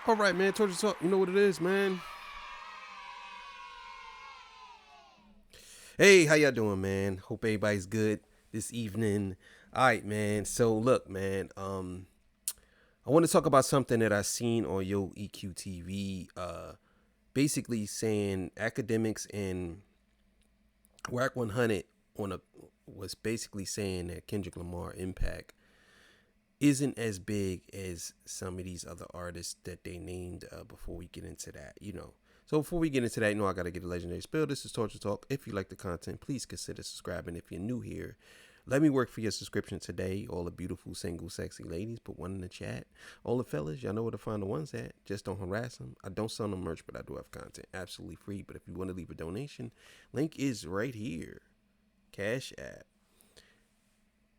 All right, man. Told you talk. You know what it is, man. Hey, how y'all doing, man? Hope everybody's good this evening. All right, man. So look, man. I want to talk about something that I seen on Yo EQ TV. Basically saying academics and Whack 100 on a was basically saying that Kendrick Lamar impact isn't as big as some of these other artists that they named before we get into that. So before we get into that, I got to get a legendary spill. This is Torture Talk. If you like the content, please consider subscribing. If you're new here, let me work for your subscription today. All the beautiful, single, sexy ladies, put one in the chat. All the fellas, y'all know where to find the ones at. Just don't harass them. I don't sell no merch, but I do have content absolutely free. But if you want to leave a donation, link is right here. Cash App.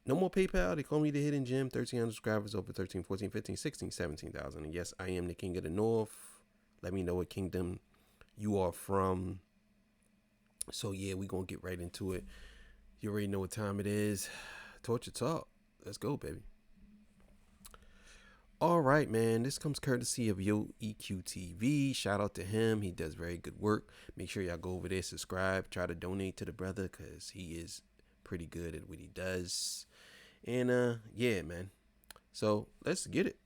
No more PayPal. They call me the Hidden Gem. 1,300 subscribers, over 13, 14, 15, 16, 17,000. And yes, I am the King of the North. Let me know what kingdom you are from. So yeah, we going to get right into it. You already know what time it is. Torture Talk. Let's go, baby. All right, man. This comes courtesy of Yo EQ TV. Shout out to him. He does very good work. Make sure y'all go over there, subscribe, try to donate to the brother because he is pretty good at what he does. And yeah, man. So let's get it.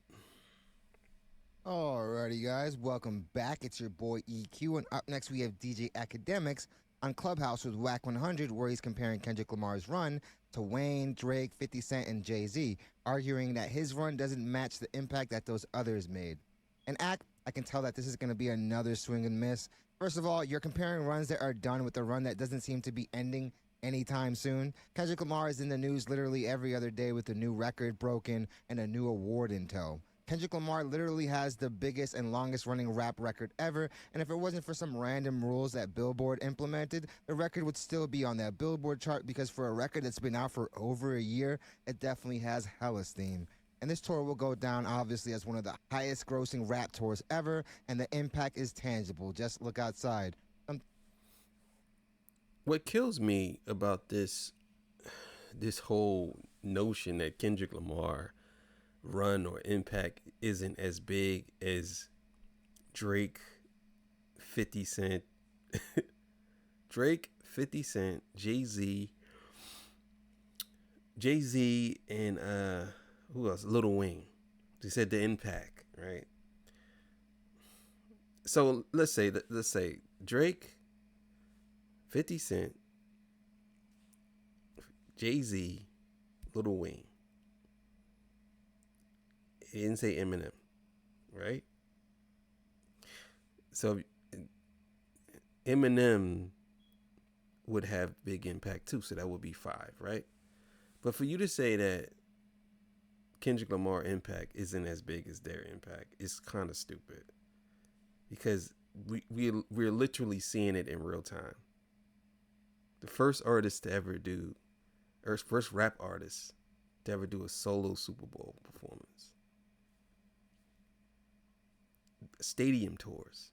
Alrighty, guys, welcome back. It's your boy EQ, and up next we have DJ Academics on Clubhouse with Whack 100, where he's comparing Kendrick Lamar's run to Wayne, Drake, 50 Cent, and Jay Z, arguing that his run doesn't match the impact that those others made. And I can tell that this is going to be another swing and miss. First of all, you're comparing runs that are done with a run that doesn't seem to be ending anytime soon. Kendrick Lamar is in the news literally every other day with a new record broken and a new award in tow. Kendrick Lamar literally has the biggest and longest running rap record ever, and if it wasn't for some random rules that Billboard implemented, the record would still be on that Billboard chart because for a record that's been out for over a year, it definitely has hella steam. And this tour will go down obviously as one of the highest grossing rap tours ever, and the impact is tangible. Just look outside. What kills me about this whole notion that Kendrick Lamar run or impact isn't as big as Drake, 50 Cent, Drake, 50 Cent, Jay Z, and who else? Lil Wayne. They said the impact, right? So let's say Drake, 50 Cent, Jay Z, Lil Wayne. He didn't say Eminem, right? So Eminem would have big impact too, so that would be five, right? But for you to say that Kendrick Lamar impact isn't as big as their impact, it's kind of stupid because we're literally seeing it in real time. The first artist to ever do, or first rap artist to ever do a solo Super Bowl performance, stadium tours.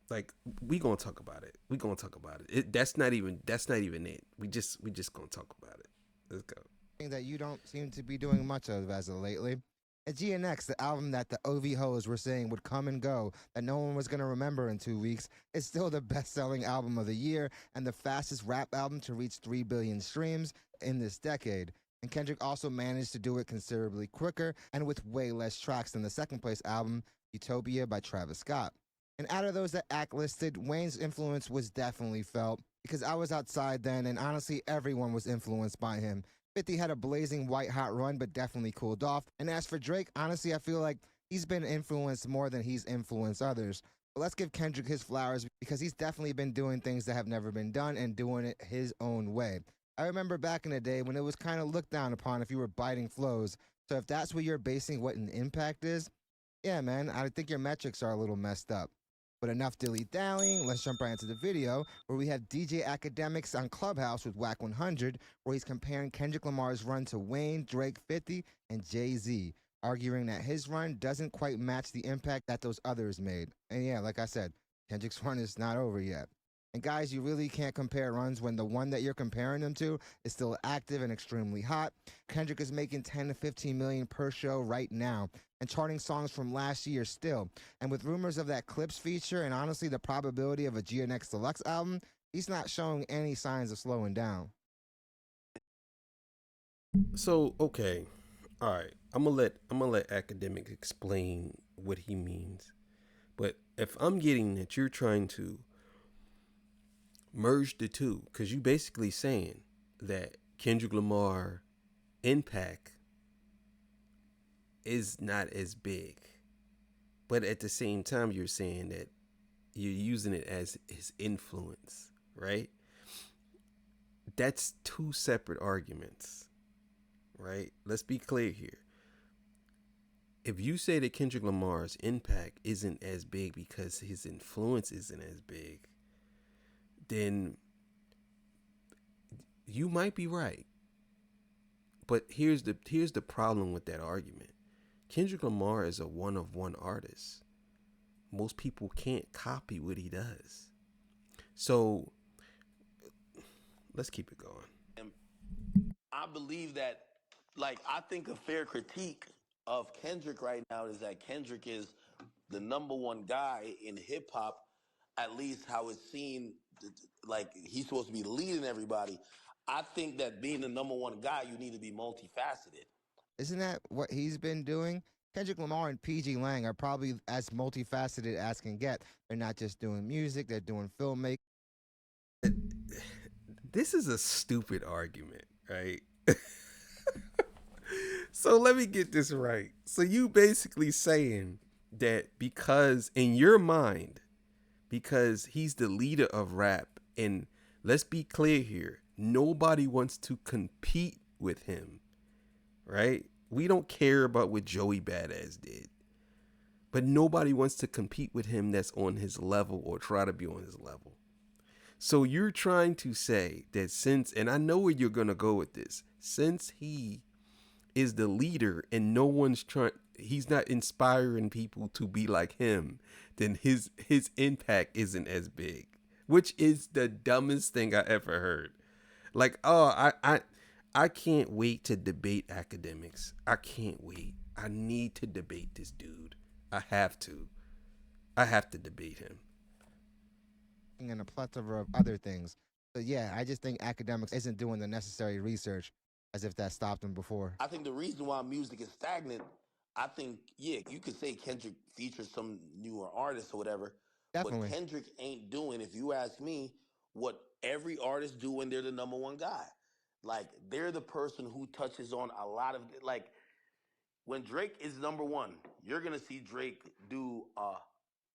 Like we gonna talk about it. We gonna talk about it. That's not even it. We just gonna talk about it. Let's go. That you don't seem to be doing much of as of lately. And GNX, the album that the OV hoes were saying would come and go, that no one was going to remember in 2 weeks, is still the best selling album of the year and the fastest rap album to reach 3 billion streams in this decade. And Kendrick also managed to do it considerably quicker and with way less tracks than the second place album, Utopia by Travis Scott. And out of those that Act listed, Wayne's influence was definitely felt because I was outside then and honestly everyone was influenced by him. 50 had a blazing white hot run, but definitely cooled off. And as for Drake, honestly, I feel like he's been influenced more than he's influenced others. But let's give Kendrick his flowers because he's definitely been doing things that have never been done and doing it his own way. I remember back in the day when it was kind of looked down upon if you were biting flows. So if that's what you're basing what an impact is, yeah, man, I think your metrics are a little messed up. But enough dilly-dallying, let's jump right into the video where we have DJ Academics on Clubhouse with Whack 100 where he's comparing Kendrick Lamar's run to Wayne, Drake, 50, and Jay Z, arguing that his run doesn't quite match the impact that those others made. And yeah, like I said, Kendrick's run is not over yet. And guys, you really can't compare runs when the one that you're comparing them to is still active and extremely hot. Kendrick is making 10 to 15 million per show right now. and charting songs from last year still. And with rumors of that Clips feature and honestly the probability of a GNX Deluxe album, he's not showing any signs of slowing down. So okay, all right. I'm gonna let academic explain what he means. But if I'm getting that you're trying to merge the two, because you basically saying that Kendrick Lamar impact is not as big, but at the same time you're saying that you're using it as his influence, right? That's two separate arguments, right? Let's be clear here. If you say that Kendrick Lamar's impact isn't as big because his influence isn't as big, then you might be right. But here's the problem with that argument. Kendrick Lamar is a one of one artist. Most people can't copy what he does. So let's keep it going. And I believe that, like, I think a fair critique of Kendrick right now is that Kendrick is the number one guy in hip hop, at least how it's seen. Like, he's supposed to be leading everybody. I think that being the number one guy, you need to be multifaceted. Isn't that what he's been doing? Kendrick Lamar and PG Lang are probably as multifaceted as can get. They're not just doing music, they're doing filmmaking. This is a stupid argument, right? So let me get this right. So you basically saying that because in your mind, because he's the leader of rap, and let's be clear here, nobody wants to compete with him, right? We don't care about what Joey Badass did, but nobody wants to compete with him that's on his level or try to be on his level. So you're trying to say that since, and I know where you're going to go with this, since he is the leader and no one's trying, he's not inspiring people to be like him, then his impact isn't as big, which is the dumbest thing I ever heard. Like, oh, I can't wait to debate academics. I can't wait. I need to debate this dude. I have to. I have to debate him. And a plethora of other things. So yeah, I just think academics isn't doing the necessary research as if that stopped them before. I think the reason why music is stagnant, I think, yeah, you could say Kendrick features some newer artists or whatever, but Definitely. Kendrick ain't doing, if you ask me, what every artist do when they're the number one guy. Like, they're the person who touches on a lot of, like, when Drake is number one, you're gonna see Drake do a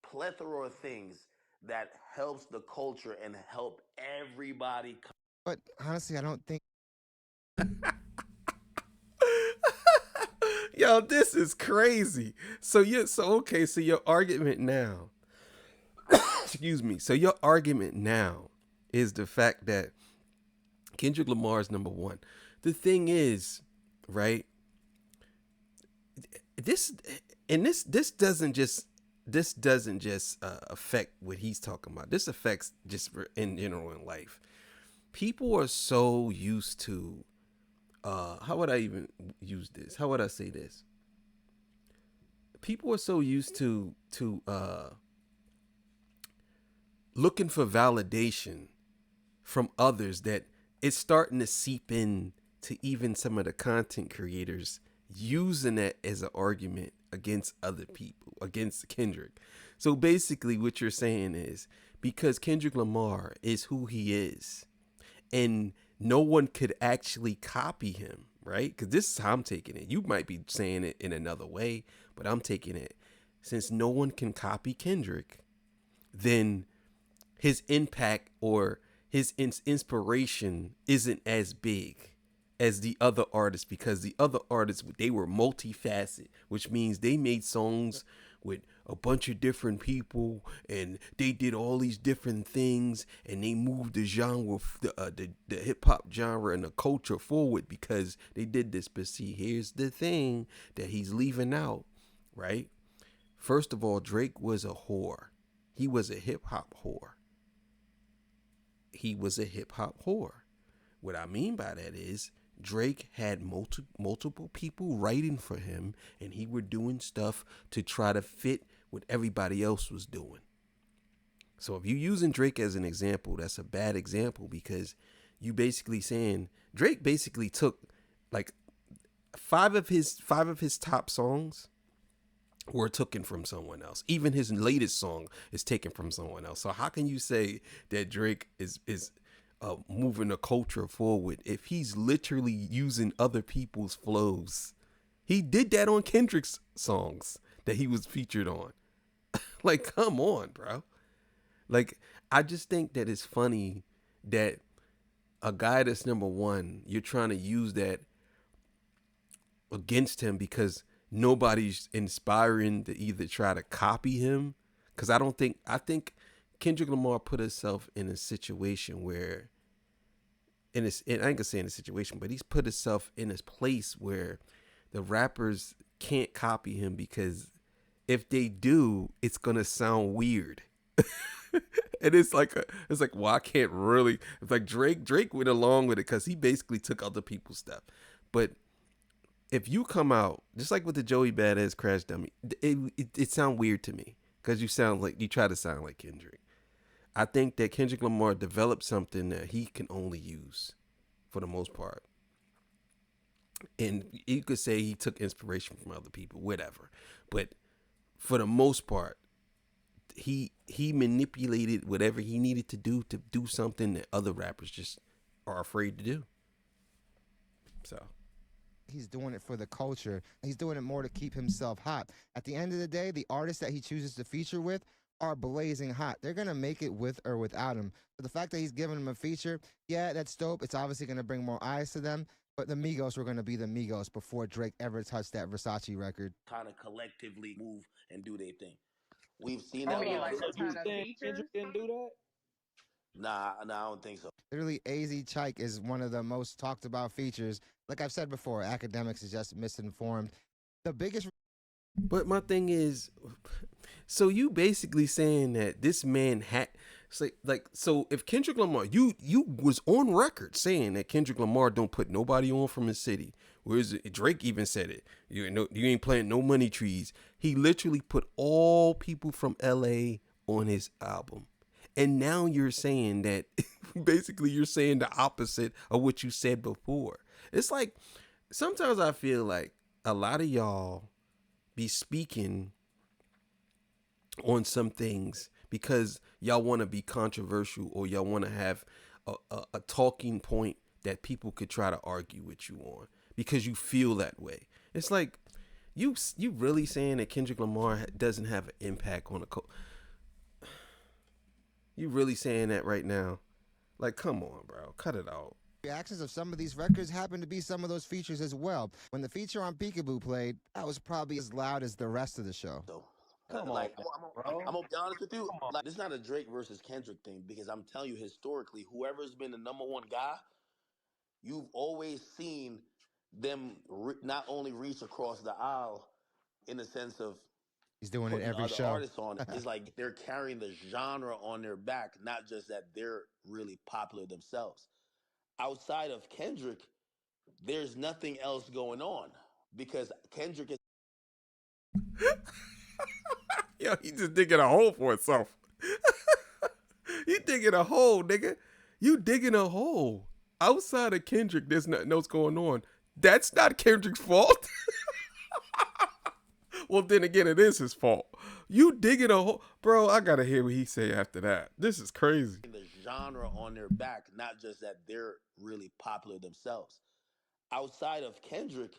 plethora of things that helps the culture and help everybody. But honestly, I don't think Yo, this is crazy. So your argument now, excuse me. So your argument now is the fact that Kendrick Lamar is number one. The thing is, right? This this doesn't just affect what he's talking about. This affects just in general in life. People are so used to how would I even use this? How would I say this? People are so used to looking for validation from others that it's starting to seep in to even some of the content creators using that as an argument against other people, against Kendrick. So basically what you're saying is because Kendrick Lamar is who he is and no one could actually copy him, right? Because this is how I'm taking it. You might be saying it in another way, but I'm taking it. Since no one can copy Kendrick, then his impact or his inspiration isn't as big as the other artists because the other artists, they were multifaceted, which means they made songs with a bunch of different people and they did all these different things and they moved the genre, the hip hop genre and the culture forward because they did this. But see, here's the thing that he's leaving out, right? First of all, Drake was a whore. He was a hip hop whore. He was a hip hop whore. What I mean by that is Drake had multiple people writing for him, and he were doing stuff to try to fit what everybody else was doing. So if you're using Drake as an example, that's a bad example because you basically saying Drake basically took like five of his top songs were taken from someone else. Even his latest song is taken from someone else. So how can you say that Drake is moving the culture forward if he's literally using other people's flows? He did that on Kendrick's songs that he was featured on. Like, come on, bro. Like, I just think that it's funny that a guy that's number one, you're trying to use that against him because nobody's inspiring to either try to copy him. Because I think Kendrick Lamar put himself in a situation where, and I ain't gonna say in a situation, but he's put himself in a place where the rappers can't copy him because if they do, it's gonna sound weird. And it's like well, I can't really. It's like Drake went along with it because he basically took other people's stuff. But if you come out just like with the Joey Badass Crash Dummy, it sound weird to me because you try to sound like Kendrick. I think that Kendrick Lamar developed something that he can only use for the most part. And you could say he took inspiration from other people, whatever. But for the most part, he manipulated whatever he needed to do something that other rappers just are afraid to do. So He's doing it for the culture. He's doing it more to keep himself hot. At the end of the day, the artists that he chooses to feature with are blazing hot. They're going to make it with or without him. So the fact that he's giving them a feature, yeah, that's dope. It's obviously going to bring more eyes to them. But the Migos were going to be the Migos before Drake ever touched that Versace record. Kind of collectively move and do their thing. We've seen Oh that. yeah, like So the kind of Kendrick features. didn't do that? Nah, I don't think so. Literally, AZ Chike is one of the most talked about features. Like I've said before, academics is just misinformed. The biggest. But my thing is, so you basically saying that this man had, so if Kendrick Lamar, you was on record saying that Kendrick Lamar don't put nobody on from his city. Whereas Drake even said it. You ain't planting no money trees. He literally put all people from LA on his album. And now you're saying that basically you're saying the opposite of what you said before. It's like sometimes I feel like a lot of y'all be speaking on some things because y'all want to be controversial or y'all want to have a talking point that people could try to argue with you on because you feel that way. It's like you really saying that Kendrick Lamar doesn't have an impact on the you really saying that right now? Like, come on, bro, cut it out. Reactions of some of these records happen to be some of those features as well. When the feature on Peekaboo played, that was probably as loud as the rest of the show. So, Come like, on, I'm bro. gonna be honest with you. Like, this is not a Drake versus Kendrick thing because I'm telling you, historically, whoever's been the number one guy, you've always seen them not only reach across the aisle in the sense of He's doing it putting every other show. artists on. It's like they're carrying the genre on their back, not just that they're really popular themselves. Outside of Kendrick, there's nothing else going on because Kendrick is Yo, he just digging a hole for himself. You digging a hole, nigga. You digging a hole. Outside of Kendrick, there's nothing else going on. That's not Kendrick's fault. Well, then again, it is his fault. You digging a hole. Bro, I gotta hear what he say after that. This is crazy. the genre on their back, not just that they're really popular themselves. Outside of Kendrick,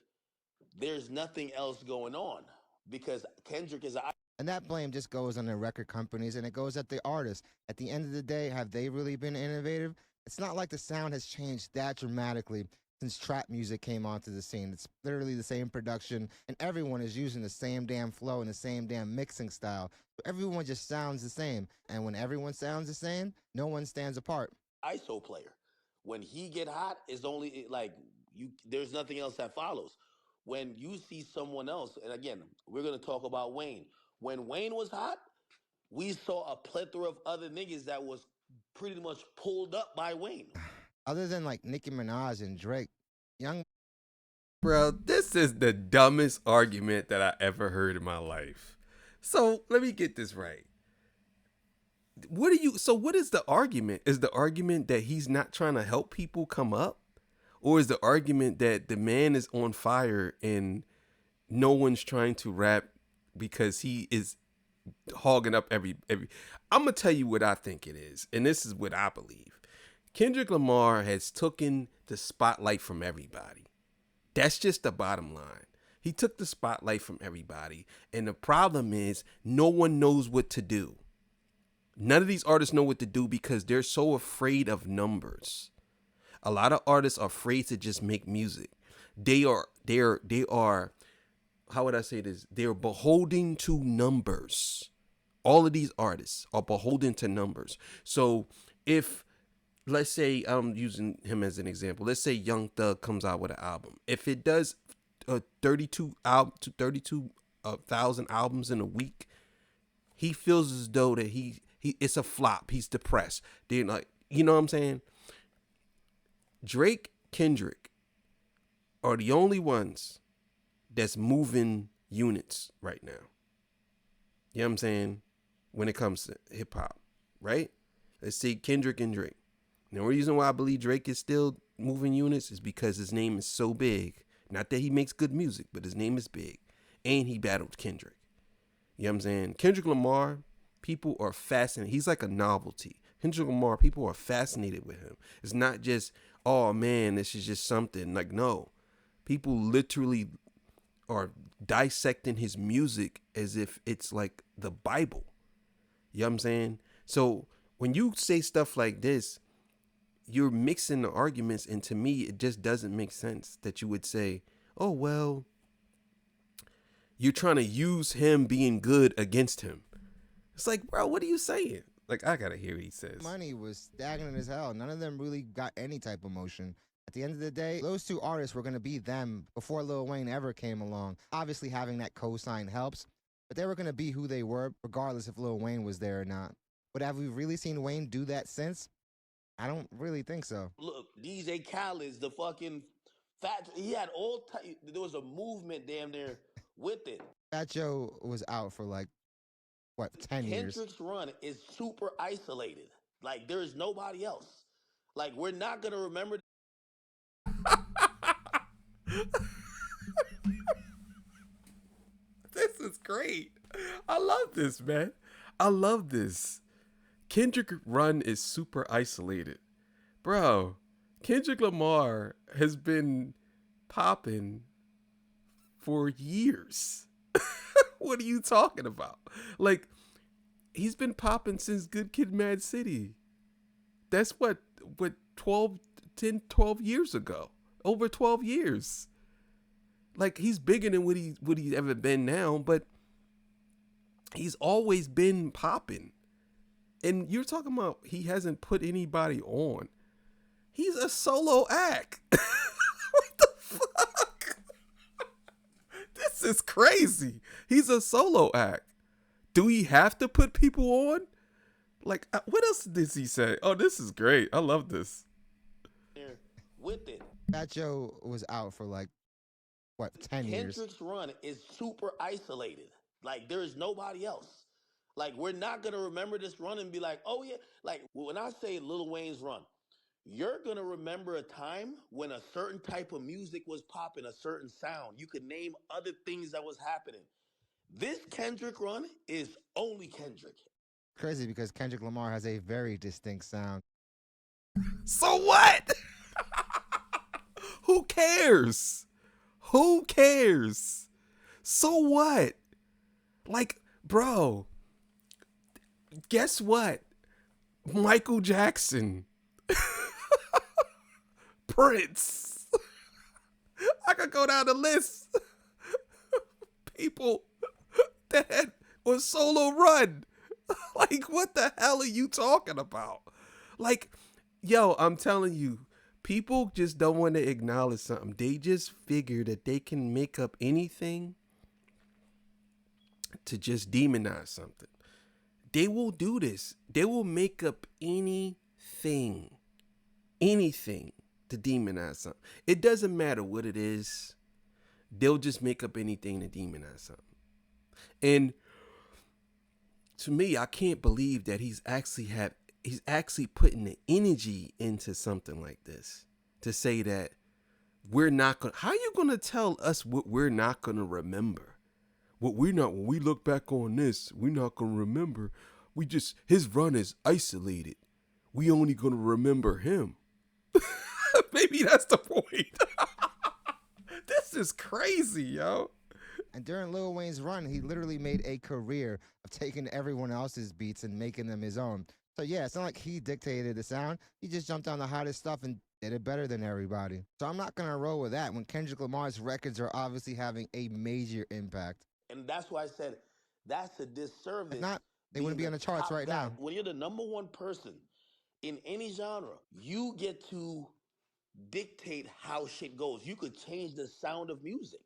there's nothing else going on because Kendrick is a And that blame just goes on the record companies and it goes at the artists. At the end of the day, have they really been innovative? It's not like the sound has changed that dramatically since trap music came onto the scene. It's literally the same production and everyone is using the same damn flow and the same damn mixing style. So everyone just sounds the same. And when everyone sounds the same, no one stands apart. ISO player. When he get hot, is only like you. There's nothing else that follows. When you see someone else, and again, we're gonna talk about Wayne. When Wayne was hot, we saw a plethora of other niggas that was pretty much pulled up by Wayne. Other than like Nicki Minaj and Drake, Young Bro, this is the dumbest argument that I ever heard in my life. So let me get this right. What is the argument? Is the argument that he's not trying to help people come up? Or is the argument that the man is on fire and no one's trying to rap because he is hogging up every I'm gonna tell you what I think it is, and this is what I believe. Kendrick Lamar has taken the spotlight from everybody. That's just the bottom line. He took the spotlight from everybody, and the problem is no one knows what to do. None of these artists know what to do because they're so afraid of numbers. A lot of artists are afraid to just make music. They are how would I say this? They're beholden to numbers. All of these artists are beholden to numbers. So if let's say I'm using him as an example. Let's say Young Thug comes out with an album. If it does 32,000 albums in a week, he feels as though that he it's a flop. He's depressed. They're like, you know what I'm saying? Drake, Kendrick are the only ones that's moving units right now. You know what I'm saying? When it comes to hip hop, right? Let's say Kendrick and Drake. The only reason why I believe Drake is still moving units is because his name is so big. Not that he makes good music, but his name is big. And he battled Kendrick. You know what I'm saying? Kendrick Lamar, people are fascinated. He's like a novelty. Kendrick Lamar, people are fascinated with him. It's not just, oh man, this is just something. Like, no. People literally are dissecting his music as if it's like the Bible. You know what I'm saying? So when you say stuff like this, you're mixing the arguments, and to me, it just doesn't make sense that you would say, oh, well, you're trying to use him being good against him. It's like, bro, what are you saying? Like, I gotta hear what he says. Money was stagnant as hell. None of them really got any type of motion. At the end of the day, those two artists were going to be them before Lil Wayne ever came along. Obviously, having that cosign helps, but they were going to be who they were, regardless if Lil Wayne was there or not. But have we really seen Wayne do that since? I don't really think so. Look, DJ Khaled's the fucking fat. He had all. There was a movement damn near with it. Fat Joe was out for like, what, 10 years? Kendrick's run is super isolated. Like there is nobody else. Like we're not gonna remember. This is great. I love this, man. I love this. Kendrick run is super isolated. Bro, Kendrick Lamar has been popping for years. What are you talking about? Like, he's been popping since Good Kid Mad City. That's what 12 years ago. Over 12 years. Like, he's bigger than what he's ever been now, but he's always been popping. And you're talking about he hasn't put anybody on. He's a solo act. What the fuck? This is crazy. He's a solo act. Do he have to put people on? Like, what else does he say? Oh, this is great. I love this. With it. Fat Joe was out for like, what, 10 years? Kendrick's run is super isolated. Like there is nobody else. Like we're not gonna remember this run and be like, oh yeah. Like when I say Lil Wayne's run, you're gonna remember a time when a certain type of music was popping, a certain sound. You could name other things that was happening. This Kendrick run is only Kendrick. Crazy because Kendrick Lamar has a very distinct sound. So what? Who cares? Who cares? So what? Like, bro, guess what? Michael Jackson. Prince. I could go down the list. People that was solo run. Like, what the hell are you talking about? Like, yo, I'm telling you, people just don't want to acknowledge something. They just figure that they can make up anything to just demonize something. They will do this. They will make up anything to demonize something. It doesn't matter what it is. They'll just make up anything to demonize something. And to me, I can't believe that he's actually putting the energy into something like this to say that we're not going to, how are you going to tell us what we're not going to remember? When we look back on this, we're not going to remember. His run is isolated. We only going to remember him. Maybe that's the point. This is crazy, yo. And during Lil Wayne's run, he literally made a career of taking everyone else's beats and making them his own. So yeah, it's not like he dictated the sound. He just jumped on the hottest stuff and did it better than everybody. So I'm not going to roll with that when Kendrick Lamar's records are obviously having a major impact. And that's why I said that's a disservice. If not, they wouldn't be on the charts right now. When you're the number one person in any genre, you get to dictate how shit goes. You could change the sound of music,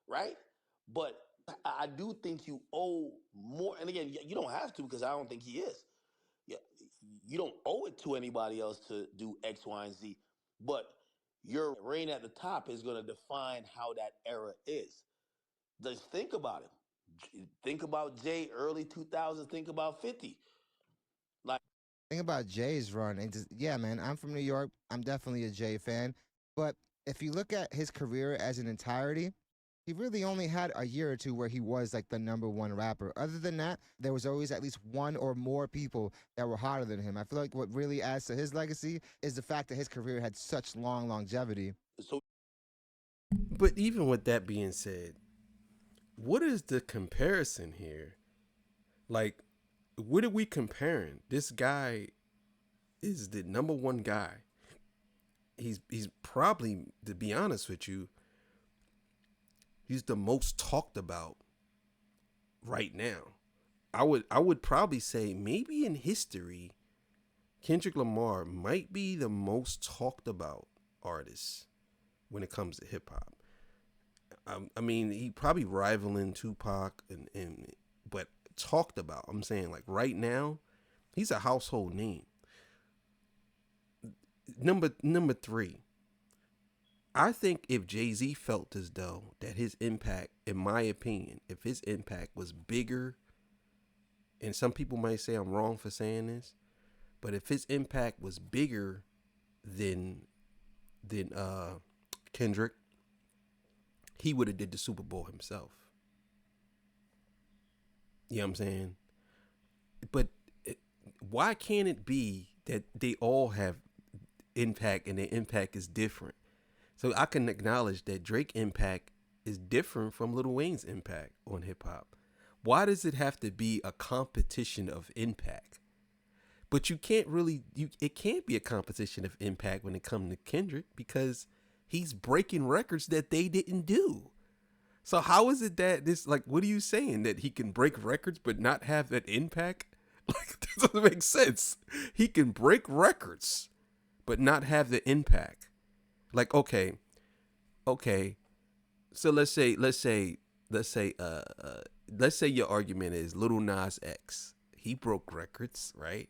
right? But I do think you owe more. And again, you don't have to because I don't think he is. Yeah, you don't owe it to anybody else to do X, Y, and Z. But your reign at the top is going to define how that era is. Just think about it. Think about Jay, early 2000s. Think about 50. Like, Think about Jay's run. And just, yeah, man, I'm from New York. I'm definitely a Jay fan. But if you look at his career as an entirety, he really only had a year or two where he was like the number one rapper. Other than that, there was always at least one or more people that were hotter than him. I feel like what really adds to his legacy is the fact that his career had such long longevity. so But even with that being said, what is the comparison here? Like, what are we comparing? This guy is the number one guy. He's probably, to be honest with you, he's the most talked about right now. I would probably say maybe in history, Kendrick Lamar might be the most talked about artist when it comes to hip hop. I mean, he probably rivaling Tupac but talked about. I'm saying like right now, he's a household name. Number 3. I think if Jay-Z felt as though that his impact, in my opinion, if his impact was bigger, and some people might say I'm wrong for saying this, but if his impact was bigger than Kendrick, he would have did the Super Bowl himself. You know what I'm saying? But why can't it be that they all have impact and their impact is different? So I can acknowledge that Drake's impact is different from Lil Wayne's impact on hip hop. Why does it have to be a competition of impact? But you can't really, it can't be a competition of impact when it comes to Kendrick because he's breaking records that they didn't do. So how is it that this, like, what are you saying? That he can break records but not have that impact? Like, that doesn't make sense. He can break records but not have the impact. Like, okay. So let's say your argument is Lil Nas X. He broke records, right?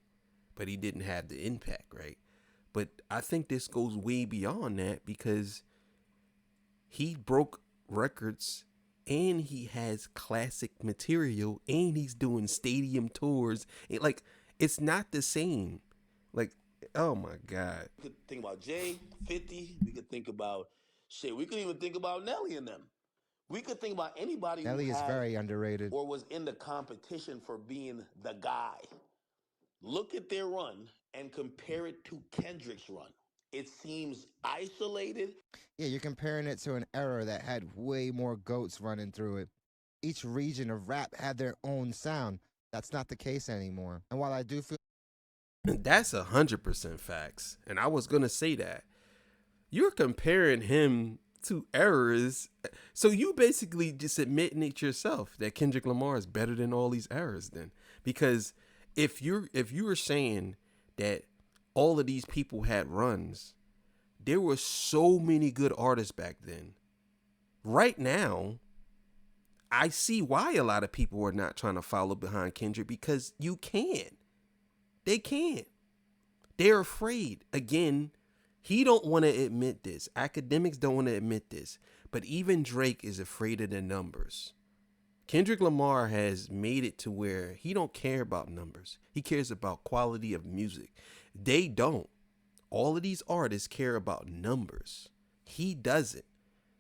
But he didn't have the impact, right? But I think this goes way beyond that because he broke records and he has classic material and he's doing stadium tours. Like, it's not the same. Like, oh my God. we could think about Jay, 50. We could think about shit. We could even think about Nelly and them. We could think about anybody Nelly who is had very underrated. or was in the competition for being the guy. Look at their run and compare it to Kendrick's run. It seems isolated. Yeah, you're comparing it to an era that had way more goats running through it. Each region of rap had their own sound. That's not the case anymore. And while I do feel That's 100% facts. And I was going to say that. You're comparing him to eras. So you basically just admitting it yourself that Kendrick Lamar is better than all these eras then. Because if you were saying that all of these people had runs, there were so many good artists back then. Right now, I see why a lot of people are not trying to follow behind Kendrick because you can't. They can't. They're afraid. Again, He don't want to admit this. Academics don't want to admit this. But even Drake is afraid of the numbers. Kendrick Lamar has made it to where he don't care about numbers. He cares about quality of music. They don't. All of these artists care about numbers. He doesn't.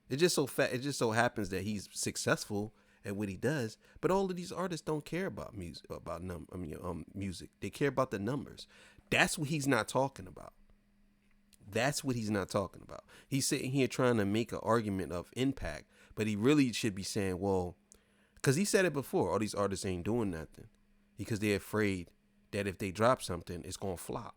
It just so happens that he's successful at what he does. But all of these artists don't care about music. They care about the numbers. That's what he's not talking about. That's what he's not talking about. He's sitting here trying to make an argument of impact, but he really should be saying, well, because he said it before, all these artists ain't doing nothing because they're afraid that if they drop something, it's gonna flop.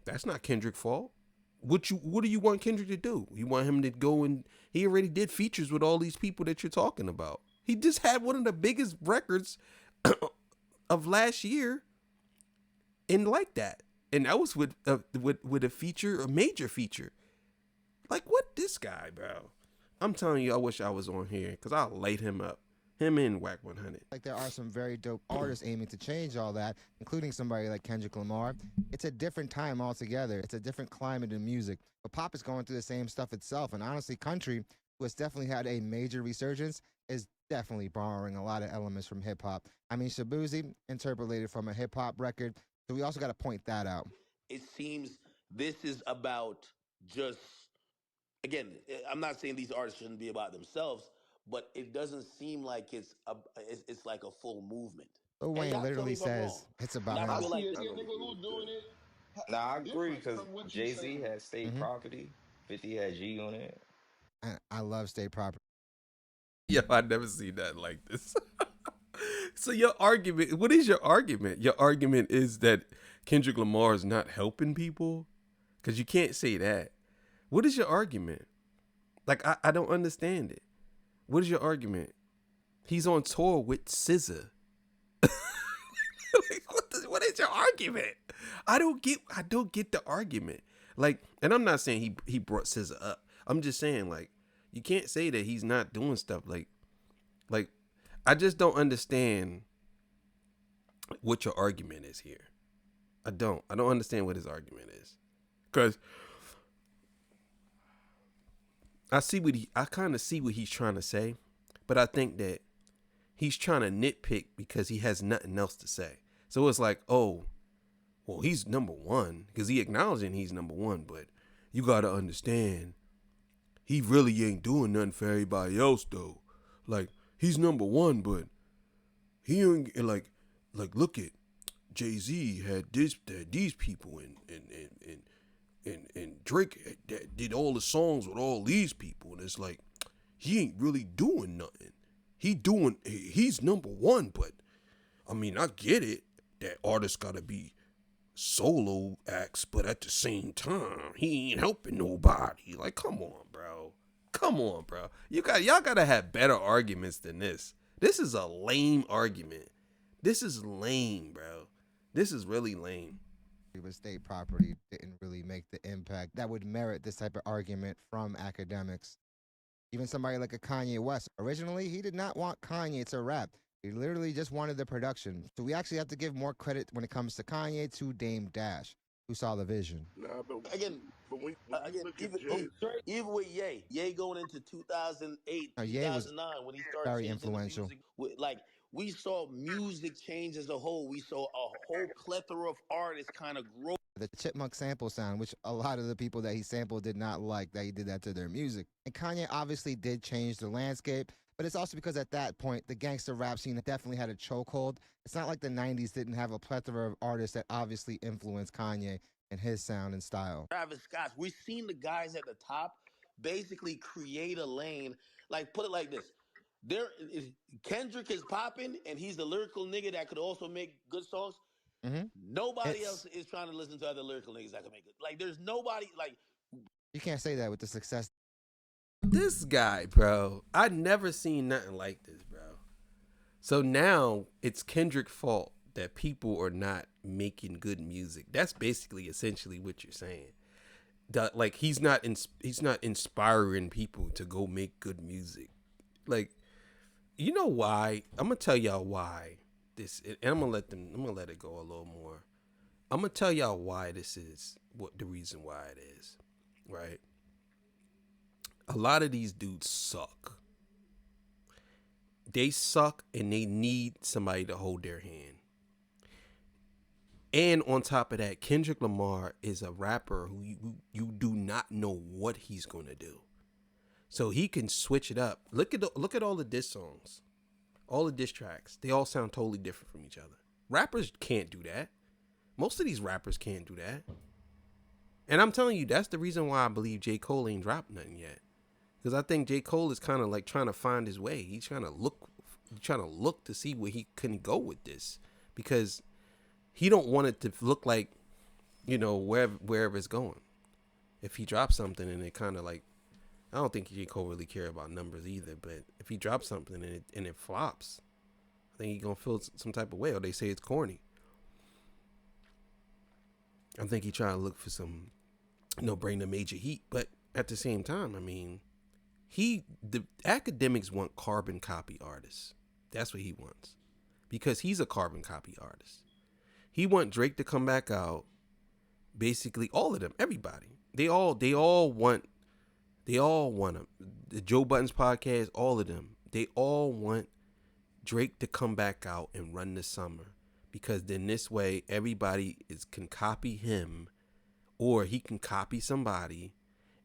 That's not Kendrick's fault. What do you want Kendrick to do? You want him to go and he already did features with all these people that you're talking about. He just had one of the biggest records of last year, and like that, and that was with a feature, a major feature. Like what this guy, bro? I'm telling you, I wish I was on here because I'll light him up. Him and Whack 100. Like there are some very dope artists aiming to change all that, including somebody like Kendrick Lamar. It's a different time altogether. It's a different climate in music. But pop is going through the same stuff itself. And honestly, country, who has definitely had a major resurgence, is definitely borrowing a lot of elements from hip hop. I mean, Shabuzi interpolated from a hip hop record. So we also got to point that out. It seems this is about just, again, I'm not saying these artists shouldn't be about themselves, but it doesn't seem like it's like a full movement. Lil And Wayne y'all tell literally me if I'm wrong. says it's about And I him. feel See, like a nigga who's doing it Nah, I agree different because from what you Jay Z saying. had state Hmm. property, 50 had G on it. I love state property. Yo, I never seen that like this. So your argument, what is your argument? Your argument is that Kendrick Lamar is not helping people? Because you can't say that. What is your argument? Like, I don't understand it. What is your argument? He's on tour with SZA. Like, what is your argument? I don't get the argument. Like, and I'm not saying he brought SZA up. I'm just saying, like, you can't say that he's not doing stuff like I just don't understand what your argument is here. I don't understand what his argument is. Cause I kind of see what he's trying to say, but I think that he's trying to nitpick because he has nothing else to say. So it's like, oh, well, he's number one because he acknowledging he's number one, but you got to understand, he really ain't doing nothing for everybody else though. Like, he's number one, but he ain't like look at Jay-Z had these people and Drake did all the songs with all these people, and it's like he ain't really doing nothing. He's number one, but I mean, I get it that artists gotta be solo acts, but at the same time, he ain't helping nobody. Like, come on, bro. Come on, bro. Y'all gotta have better arguments than this. This is a lame argument. This is lame, bro. This is really lame. But state property didn't really make the impact that would merit this type of argument from academics. Even somebody like a Kanye West. Originally, he did not want Kanye to rap. He literally just wanted the production. So we actually have to give more credit when it comes to Kanye to Dame Dash, who saw the vision. Nah, but again, when again, you look at Jay, even with Ye going into 2008, Ye was 2009, when he started very changing the influential. music, like we saw music change as a whole. We saw a whole plethora of artists kind of grow. The Chipmunk sample sound, which a lot of the people that he sampled did not like that he did that to their music. And Kanye obviously did change the landscape, but it's also because at that point, the gangster rap scene definitely had a chokehold. It's not like the 90s didn't have a plethora of artists that obviously influenced Kanye and his sound and style. Travis Scott. We've seen the guys at the top basically create a lane. Like, put it like this. Kendrick is popping, and he's the lyrical nigga that could also make good songs. Mm-hmm. Nobody else is trying to listen to other lyrical niggas that can make it. Like, there's nobody, like, You can't say that with the success. This guy, bro. I never seen nothing like this, bro. So now it's Kendrick's fault that people are not making good music. That's basically essentially what you're saying. Like he's not inspiring people to go make good music. Like, you know why? I'm gonna tell y'all why this, and I'm gonna let it go a little more. I'm gonna tell y'all why this is. What the reason why it is, right? A lot of these dudes suck. They suck, and they need somebody to hold their hand. And on top of that, Kendrick Lamar is a rapper who you do not know what he's gonna do. So he can switch it up. Look at all the diss songs, all the diss tracks. They all sound totally different from each other. Rappers can't do that. Most of these rappers can't do that. And I'm telling you, that's the reason why I believe J. Cole ain't dropped nothing yet. Because I think J. Cole is kind of like trying to find his way. He's trying to look to see where he can go with this. Because he don't want it to look like, wherever it's going. If he drops something and it kind of like, I don't think J. Cole really care about numbers either. But if he drops something and it flops, I think he's going to feel some type of way. Or they say it's corny. I think he trying to look for some, bring the major heat. But at the same time, I mean, the academics want carbon copy artists. That's what he wants. Because he's a carbon copy artist. He want Drake to come back out. Basically, all of them, everybody. They all want him. The Joe Budden's podcast, all of them. They all want Drake to come back out and run the summer. Because then this way, everybody can copy him, or he can copy somebody,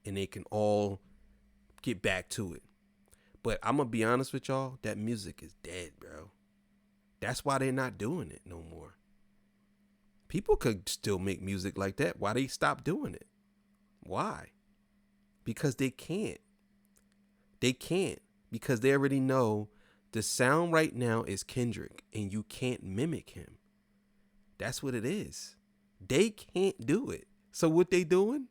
and they can all get back to it. But I'm going to be honest with y'all, that music is dead, bro. That's why they're not doing it no more. People could still make music like that. Why they stop doing it? Why? Because they can't. They can't. Because they already know the sound right now is Kendrick, and you can't mimic him. That's what it is. They can't do it. So what they doing?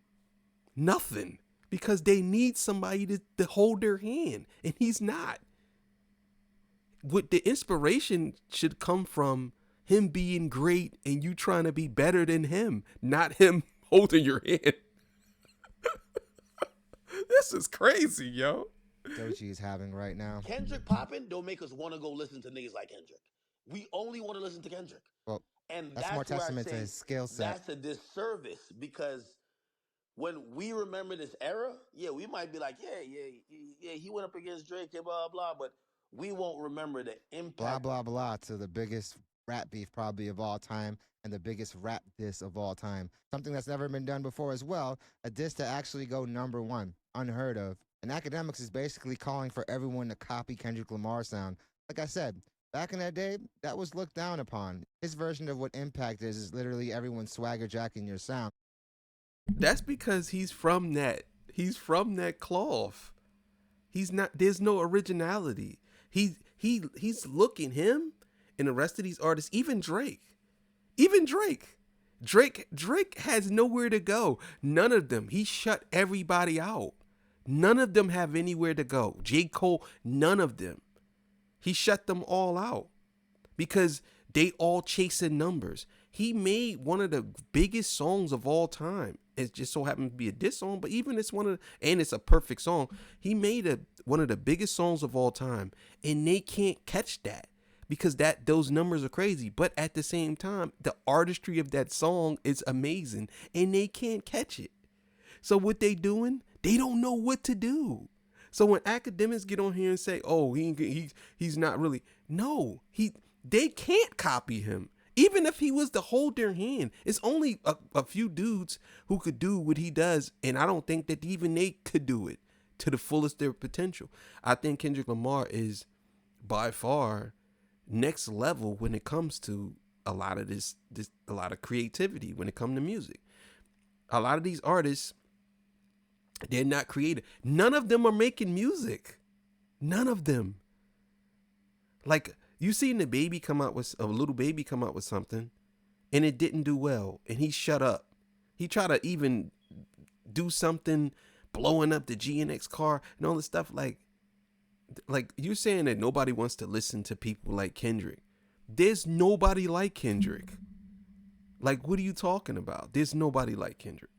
Nothing. Because they need somebody to hold their hand, and he's not. What the inspiration should come from him being great and you trying to be better than him, not him holding your hand. This is crazy, yo. Dochi is having right now. Kendrick popping don't make us want to go listen to niggas like Kendrick. We only want to listen to Kendrick. Well, And that's more where I testament to say his skill set. that's a disservice, because when we remember this era, yeah, we might be like, yeah, he went up against Drake, yeah, blah, blah, but we won't remember the impact. Blah, blah, blah to the biggest rap beef probably of all time and the biggest rap diss of all time. Something that's never been done before as well, a diss to actually go number one, unheard of. And Academics is basically calling for everyone to copy Kendrick Lamar's sound. Like I said, back in that day, that was looked down upon. His version of what impact is literally everyone swagger jacking your sound. That's because he's from that cloth. He's not, there's no originality. He's looking, him and the rest of these artists, even Drake has nowhere to go. None of them. He shut everybody out. None of them have anywhere to go. J. Cole, none of them. He shut them all out because they all chasing numbers. He made one of the biggest songs of all time. It just so happened to be a diss song, but even and it's a perfect song. He made one of the biggest songs of all time, and they can't catch that because those numbers are crazy. But at the same time, the artistry of that song is amazing, and they can't catch it. So what they doing? They don't know what to do. So when academics get on here and say, "Oh, he's not really," no, they can't copy him. Even if he was to hold their hand, it's only a few dudes who could do what he does, and I don't think that even they could do it to the fullest of their potential. I think Kendrick Lamar is by far next level when it comes to a lot of a lot of creativity when it comes to music. A lot of these artists, they're not creative. None of them are making music. None of them. Like, you seen a little baby come out with something, and it didn't do well, and he shut up. He tried to even do something, blowing up the GNX car and all this stuff. Like you're saying that nobody wants to listen to people like Kendrick. There's nobody like Kendrick. Like, what are you talking about? There's nobody like Kendrick.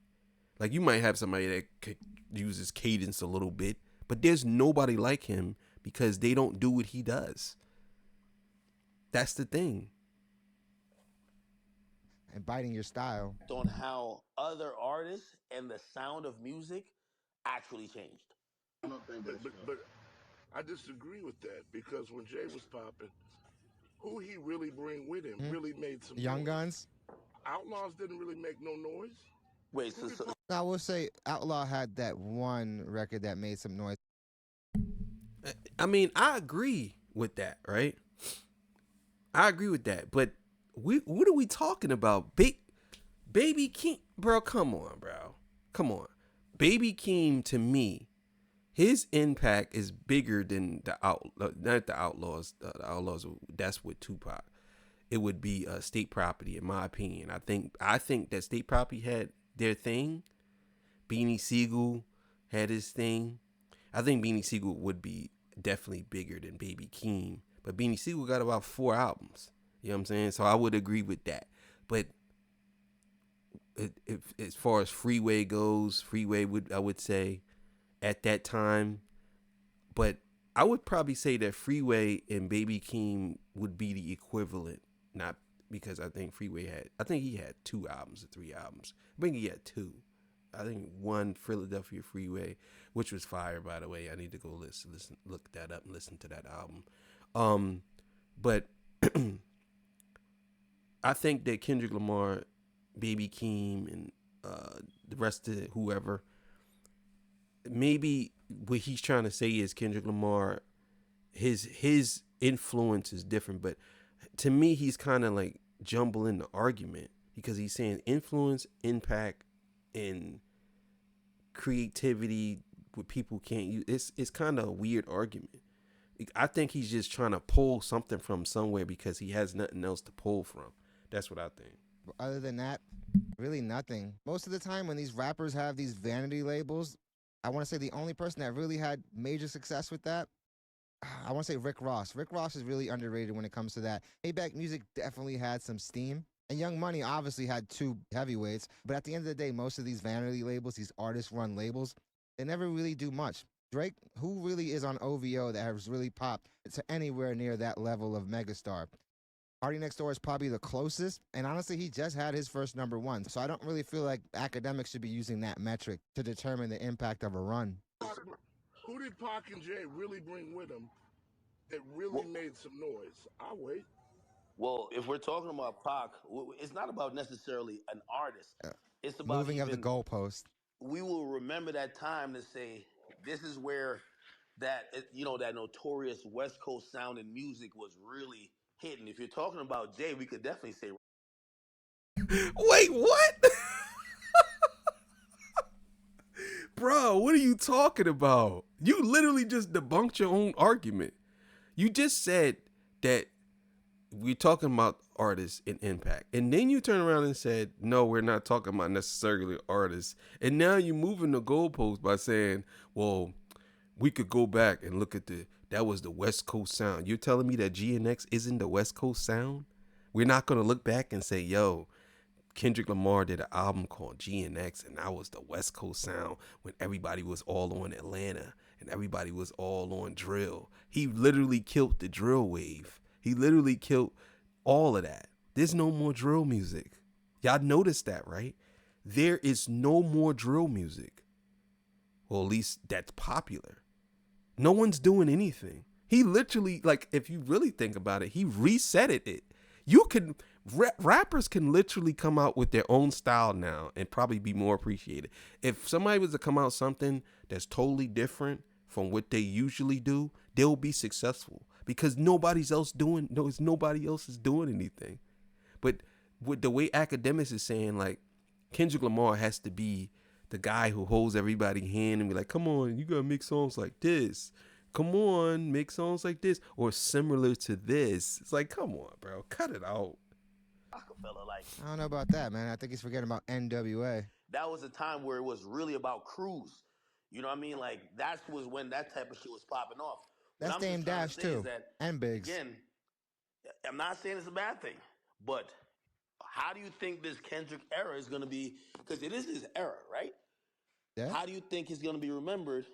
Like, you might have somebody that uses cadence a little bit, but there's nobody like him because they don't do what he does. That's the thing. and biting your style. On how other artists and the sound of music actually changed. I don't think that's true. But I disagree with that because when Jay was popping, who he really bring with him Hmm? really made some Young noise. Guns. Outlaws didn't really make no noise. Wait, Who did I will say Outlaw had that one record that made some noise. I mean, I agree with that, right? I agree with that, but what are we talking about? Baby Keem, bro, come on, bro. Come on. Baby Keem, to me, his impact is bigger than not the Outlaws. The Outlaws, that's with Tupac. It would be State Property, in my opinion. I think that State Property had their thing. Beanie Siegel had his thing. I think Beanie Siegel would be definitely bigger than Baby Keem. But Beanie Siegel got about 4 albums. You know what I'm saying? So I would agree with that. But if as far as Freeway goes, Freeway I would say at that time. But I would probably say that Freeway and Baby Keem would be the equivalent. Not because I think he had 2 albums or 3 albums. I think he had 2. I think one, Philadelphia Freeway, which was fire, by the way. I need to go look that up and listen to that album. But I think that Kendrick Lamar, Baby Keem, and the rest of whoever, maybe what he's trying to say is Kendrick Lamar, his influence is different, but to me, he's kind of like jumbling the argument because he's saying influence, impact, and creativity what people can't use. It's kind of a weird argument. I think he's just trying to pull something from somewhere because he has nothing else to pull from. That's what I think. Other than that, really nothing. Most of the time when these rappers have these vanity labels, I want to say the only person that really had major success with that, I want to say Rick Ross. Rick Ross is really underrated when it comes to that. Maybach Music definitely had some steam. And Young Money obviously had 2 heavyweights. But at the end of the day, most of these vanity labels, these artist-run labels, they never really do much. Drake, who really is on OVO that has really popped to anywhere near that level of megastar? Party Next Door is probably the closest, and honestly, he just had his first #1. So I don't really feel like academics should be using that metric to determine the impact of a run. Who did Pac and Jay really bring with them that really Well, made some noise? I'll wait. well, if we're talking about Pac, it's not about necessarily an artist. It's about Moving of the even goalpost. we will remember that time to say this is where that notorious West Coast sound in music was really hitting. If you're talking about Jay, we could definitely say Wait, what? Bro, what are you talking about? You literally just debunked your own argument. You just said that we're talking about artists and impact. And then you turn around and said, no, we're not talking about necessarily artists. And now you're moving the goalpost by saying, well, we could go back and look at that was the West Coast sound. You're telling me that GNX isn't the West Coast sound? We're not going to look back and say, yo, Kendrick Lamar did an album called GNX, and that was the West Coast sound when everybody was all on Atlanta and everybody was all on drill. He literally killed the drill wave. He literally killed all of that. There's no more drill music. Y'all noticed that, right? There is no more drill music. Well, at least that's popular. No one's doing anything. He literally, like, if you really think about it, he reset it. You can rappers can literally come out with their own style now and probably be more appreciated. If somebody was to come out something that's totally different from what they usually do, they'll be successful because nobody else is doing anything. But with the way academics is saying, like, Kendrick Lamar has to be the guy who holds everybody's hand and be like, come on, you gotta make songs like this. Come on, make songs like this or similar to this. It's like, come on, bro, cut it out. Rockefeller. Like I don't know about that, man. I think he's forgetting about NWA. that was a time where it was really about cruise. You know what I mean? Like was when that type of shit was popping off. What That's I'm just Dame trying to Dash say is too, that and Biggs. again, I'm not saying it's a bad thing, but how do you think this Kendrick era is going to be? Because it is his era, right? Yeah, How do you think he's going to be remembered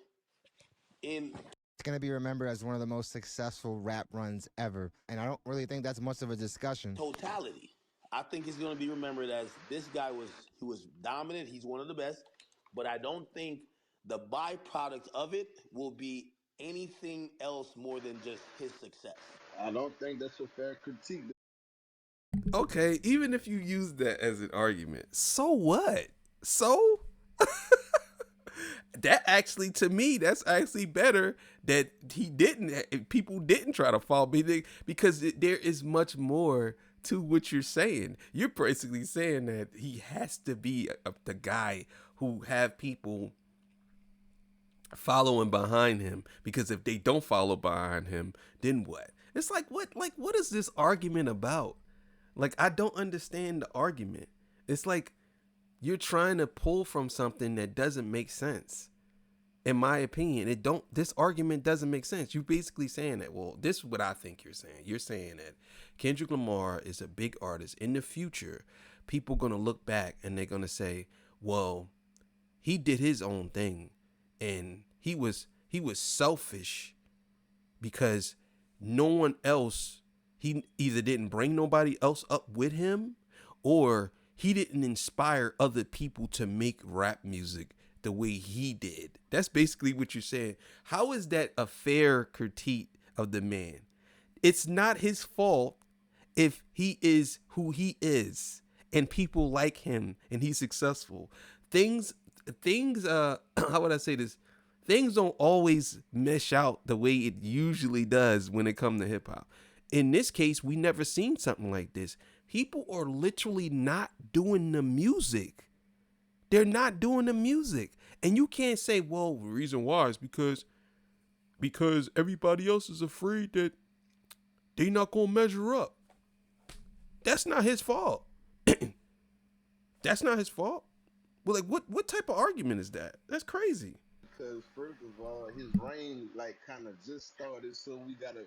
in it's gonna be remembered as one of the most successful rap runs ever, and I don't really think that's much of a discussion. totality? I think he's going to be remembered as this guy was dominant. He's one of the best, but I don't think the byproduct of it will be anything else more than just his success. I don't think that's a fair critique. Okay, even if you use that as an argument, so what? So that actually, to me, that's actually better that people didn't try to fall because there is much more to what you're saying. You're basically saying that he has to be the guy who have people following behind him, because if they don't follow behind him, then what? It's like what is this argument about? Like, I don't understand the argument. It's like you're trying to pull from something that doesn't make sense. In my opinion, this argument doesn't make sense. You're basically saying that, well, this is what I think you're saying. You're saying that Kendrick Lamar is a big artist. In the future, people going to look back and they're going to say, well, he did his own thing and he was selfish because no one else, he either didn't bring nobody else up with him, or he didn't inspire other people to make rap music the way he did. That's basically what you're saying. How is that a fair critique of the man? It's not his fault if he is who he is and people like him and he's successful. Things how would I say this? Things don't always mesh out the way it usually does when it comes to hip hop. In this case, we never seen something like this. People are literally not doing the music. They're not doing the music. And you can't say, well, the reason why is because everybody else is afraid that they not gonna measure up. That's not his fault. That's not his fault. Well, like what type of argument is that? That's crazy. Because first of all, his reign like kind of just started, so we gotta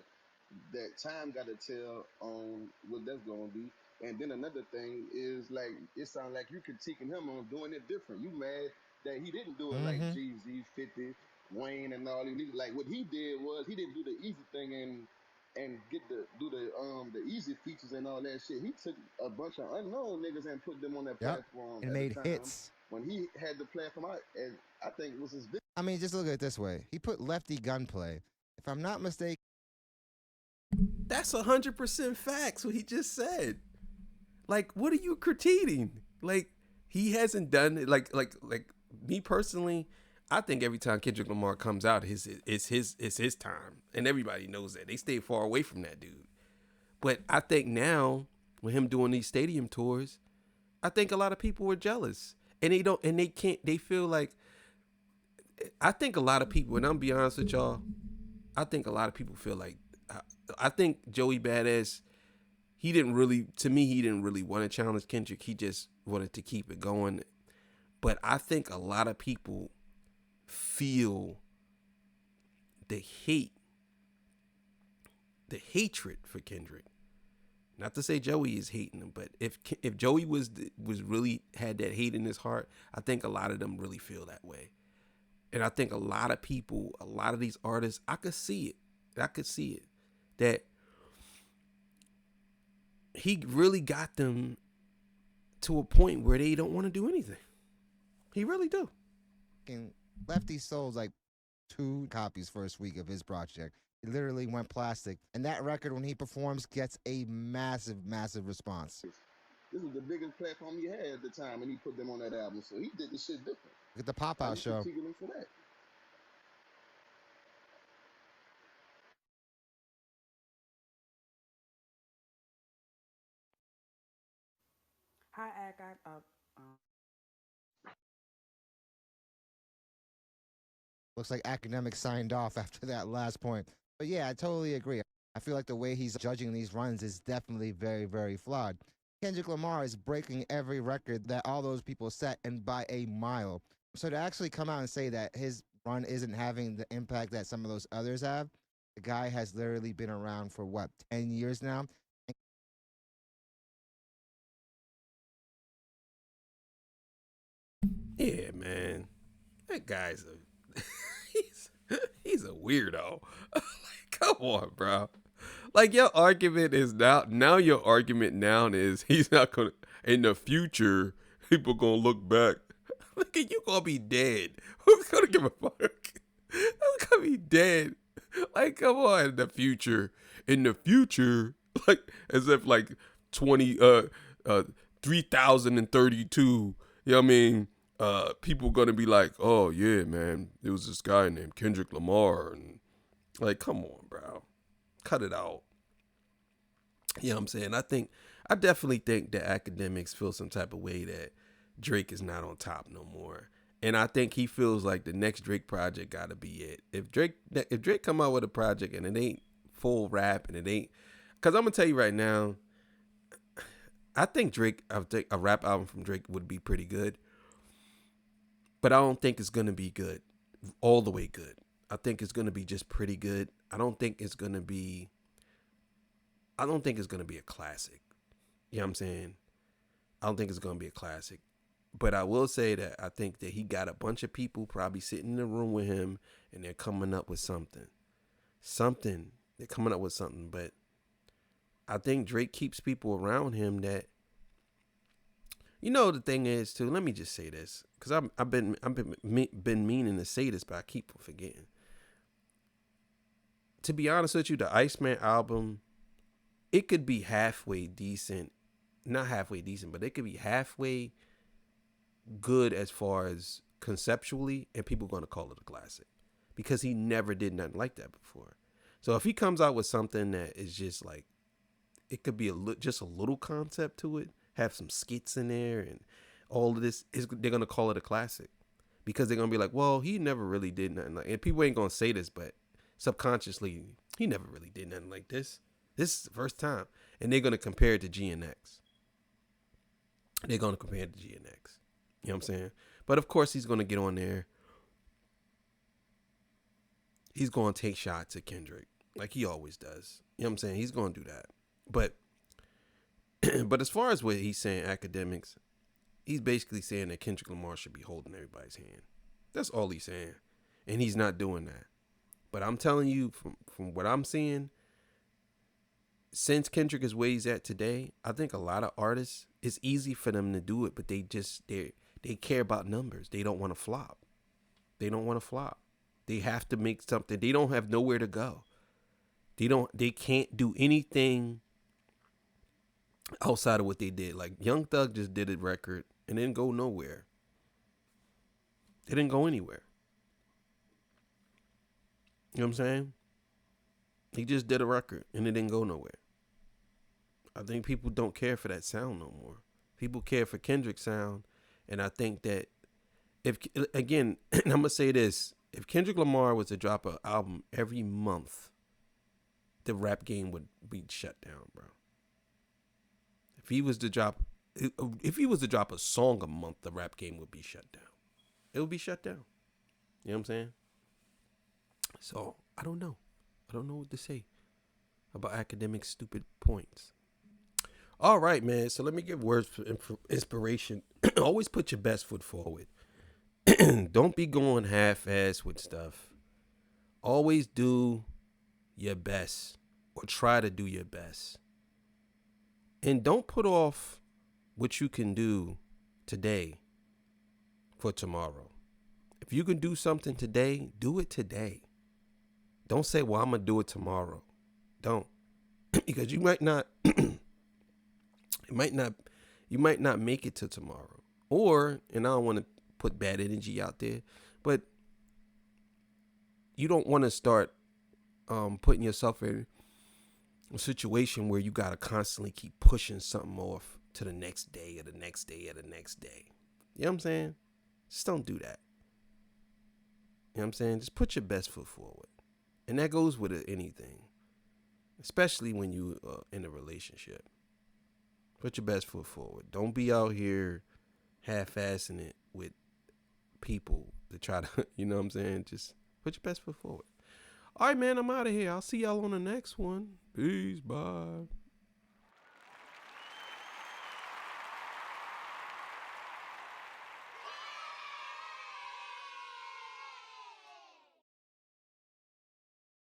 that time gotta tell on what that's gonna be. And then another thing is like it sounds like you critiquing him on doing it different. You mad that he didn't do it like Mm-hmm. Jeezy, 50, Wayne, and all these niggas. Like what he did was he didn't do the easy thing and get the easy features and all that shit. He took a bunch of unknown niggas and put them on that Yep. platform And at the made time hits. when he had the platform. I think it was his. I mean, just look at it this way. He put Lefty Gunplay. If I'm not mistaken, That's 100% facts what he just said. Like, what are you critiquing? Like, he hasn't done it. Like me personally, I think every time Kendrick Lamar comes out, it's his time, and everybody knows that. They stay far away from that dude. But I think now, with him doing these stadium tours, I think a lot of people were jealous, and they can't. They feel like, I think a lot of people, and I'm be honest with y'all, I think a lot of people feel like, I think Joey Badass, he didn't really want to challenge Kendrick. He just wanted to keep it going. But I think a lot of people feel the hatred for Kendrick. Not to say Joey is hating him, but if Joey was really had that hate in his heart, I think a lot of them really feel that way. And I think a lot of people, a lot of these artists, I could see it. That he really got them to a point where they don't want to do anything. He really do. Lefty sold like 2 copies first week of his project. It literally went plastic. And that record, when he performs, gets a massive, massive response. This was the biggest platform he had at the time, and he put them on that album. So he did the shit different. Look at the Pop-Out show. Critiquing him for that. Hi, Ak. Looks like Academic signed off after that last point. But yeah, I totally agree. I feel like the way he's judging these runs is definitely very, very flawed. Kendrick Lamar is breaking every record that all those people set, and by a mile. So to actually come out and say that his run isn't having the impact that some of those others have, the guy has literally been around for what, 10 years now? Yeah, man. That guy's he's a weirdo. Like, come on, bro. Like your argument is now your argument now is he's not gonna in the future people gonna look back. Look at you gonna be dead. Who's gonna give a fuck? Who's gonna be dead? Like come on, in the future, like as if like 20 uh 3032. You know what I mean? People gonna be like, oh yeah, man, there was this guy named Kendrick Lamar, and like, come on, bro, cut it out. You know what I'm saying? I definitely think that academics feel some type of way that Drake is not on top no more. And I think he feels like the next Drake project gotta be it. If Drake come out with a project and it ain't full rap and it ain't, cause I'm gonna tell you right now, I think a rap album from Drake would be pretty good, but I don't think it's gonna be good, all the way good. I think it's gonna be just pretty good. I don't think it's gonna be a classic. You know what I'm saying? I don't think it's gonna be a classic. But I will say that I think that he got a bunch of people probably sitting in the room with him and they're coming up with something. They're coming up with something. But I think Drake keeps people around him that, the thing is too, let me just say this. Because I've been meaning to say this, but I keep forgetting. To be honest with you, the Iceman album, it could be halfway decent. Not halfway decent, but it could be halfway good as far as conceptually, and people are going to call it a classic because he never did nothing like that before. So if he comes out with something that is just like, it could be just a little concept to it, have some skits in there and all of this, they're going to call it a classic because they're going to be like, well, he never really did nothing like, and people ain't going to say this, but subconsciously, he never really did nothing like this. This is the first time. And they're going to compare it to GNX. They're going to compare it to GNX. You know what I'm saying? But of course, he's going to get on there. He's going to take shots at Kendrick like he always does. You know what I'm saying? He's going to do that. But as far as what he's saying, academics, he's basically saying that Kendrick Lamar should be holding everybody's hand. That's all he's saying. And he's not doing that. But I'm telling you, from what I'm seeing, since Kendrick is where he's at today, I think a lot of artists, it's easy for them to do it, but they care about numbers. They don't want to flop. They have to make something. They don't have nowhere to go. They can't do anything outside of what they did. Like Young Thug just did a record and didn't go nowhere. They didn't go anywhere. You know what I'm saying? He just did a record and it didn't go nowhere. I think people don't care for that sound no more. People care for Kendrick's sound. And I think that and I'm going to say this, if Kendrick Lamar was to drop an album every month, the rap game would be shut down, bro. If he was to drop a song a month, the rap game would be shut down. It would be shut down. You know what I'm saying? So I don't know. I don't know what to say about academic stupid points. All right, man. So let me give words for inspiration. Always put your best foot forward. Don't be going half-ass with stuff. Always do your best or try to do your best. And don't put off what you can do today for tomorrow. If you can do something today, do it today. Don't say, well, I'm going to do it tomorrow. Don't. Because you might not make it to tomorrow. Or, and I don't want to put bad energy out there, but you don't want to start putting yourself in a situation where you got to constantly keep pushing something off to the next day or the next day or the next day. You know what I'm saying? Just don't do that. You know what I'm saying? Just put your best foot forward. And that goes with anything, especially when you in a relationship. Put your best foot forward. Don't be out here half-assing it with people to try to, you know what I'm saying? Just put your best foot forward. All right, man, I'm out of here. I'll see y'all on the next one. Peace. Bye.